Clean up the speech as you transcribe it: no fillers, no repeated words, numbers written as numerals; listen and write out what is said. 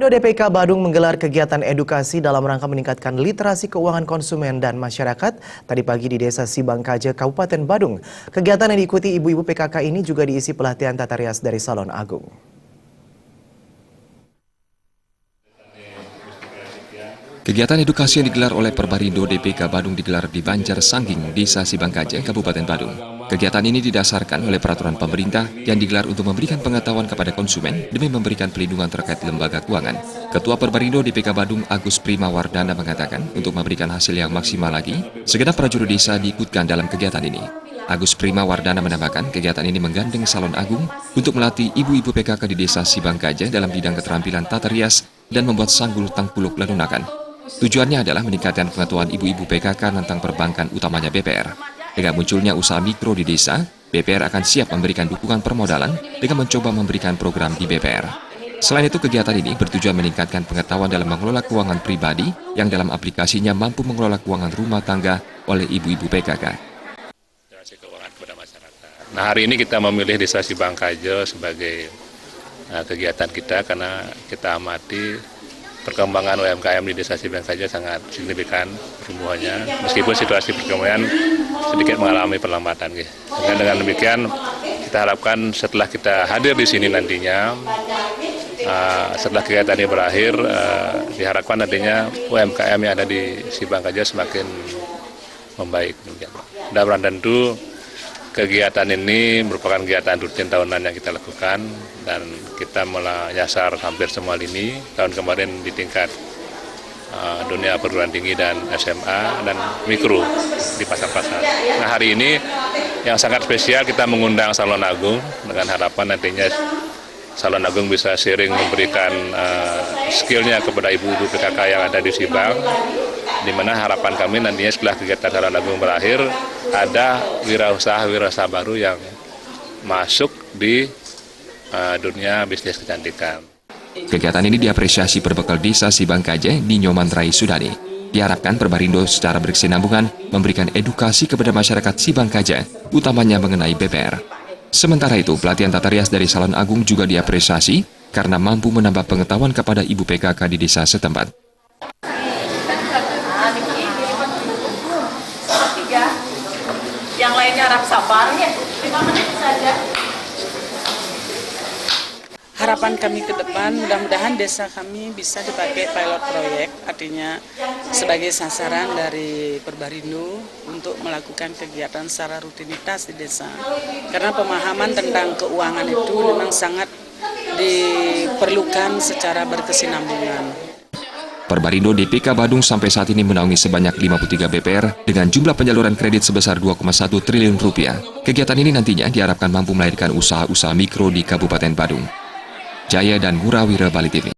Perindo DPK Badung menggelar kegiatan edukasi dalam rangka meningkatkan literasi keuangan konsumen dan masyarakat tadi pagi di Desa Sibangkaja, Kabupaten Badung. Kegiatan yang diikuti ibu-ibu PKK ini juga diisi pelatihan tata rias dari Salon Agung. Kegiatan edukasi yang digelar oleh Perindo DPK Badung digelar di Banjar Sangging, Desa Sibangkaja, Kabupaten Badung. Kegiatan ini didasarkan oleh peraturan pemerintah yang digelar untuk memberikan pengetahuan kepada konsumen demi memberikan pelindungan terkait lembaga keuangan. Ketua Perindo DPK Badung Agus Prima Wardana mengatakan untuk memberikan hasil yang maksimal lagi, segenap prajurit desa diikutkan dalam kegiatan ini. Agus Prima Wardana menambahkan kegiatan ini menggandeng Salon Agung untuk melatih ibu-ibu PKK di Desa Sibangkaja dalam bidang keterampilan tata rias dan membuat sanggul tangkuluk lalunakan. Tujuannya adalah meningkatkan pengetahuan ibu-ibu PKK tentang perbankan utamanya BPR. Dengan munculnya usaha mikro di desa, BPR akan siap memberikan dukungan permodalan dengan mencoba memberikan program di BPR. Selain itu, kegiatan ini bertujuan meningkatkan pengetahuan dalam mengelola keuangan pribadi yang dalam aplikasinya mampu mengelola keuangan rumah tangga oleh ibu-ibu PKK. Nah, hari ini kita memilih Desa Sibangkaja sebagai kegiatan kita karena kita amati perkembangan UMKM di Desa Sibangkaja sangat signifikan pertumbuhannya, meskipun situasi perekonomian sedikit mengalami perlambatan. Dengan demikian, kita harapkan setelah kita hadir di sini nantinya, setelah kegiatan ini berakhir, diharapkan nantinya UMKM yang ada di Sibangkaja semakin membaik. Dan tentu kegiatan ini merupakan kegiatan rutin tahunan yang kita lakukan dan kita menyasar hampir semua lini. Tahun kemarin di tingkat dunia perguruan tinggi dan SMA dan mikro di pasar-pasar. Nah, hari ini yang sangat spesial kita mengundang Salon Agung dengan harapan nantinya Salon Agung bisa sharing memberikan skillnya kepada ibu-ibu PKK yang ada di Sibang, di mana harapan kami nantinya setelah kegiatan Salon Agung berakhir ada wirausaha baru yang masuk di dunia bisnis kecantikan. Kegiatan ini diapresiasi perbekal Desa Sibangkaja di Nyoman Rai Sudani. Diharapkan Perindo secara berkesinambungan memberikan edukasi kepada masyarakat Sibangkaja, utamanya mengenai BPR. Sementara itu, pelatihan tata rias dari Salon Agung juga diapresiasi karena mampu menambah pengetahuan kepada ibu PKK di desa setempat. Yang lainnya harap sabar ya, 5 menit saja. Harapan kami ke depan, mudah-mudahan desa kami bisa dipakai pilot proyek, artinya sebagai sasaran dari Perindo untuk melakukan kegiatan secara rutinitas di desa. Karena pemahaman tentang keuangan itu memang sangat diperlukan secara berkesinambungan. Perindo DPK Badung sampai saat ini menaungi sebanyak 53 BPR dengan jumlah penyaluran kredit sebesar 2,1 triliun rupiah. Kegiatan ini nantinya diharapkan mampu melahirkan usaha-usaha mikro di Kabupaten Badung. Jaya dan Murawira Bali TV.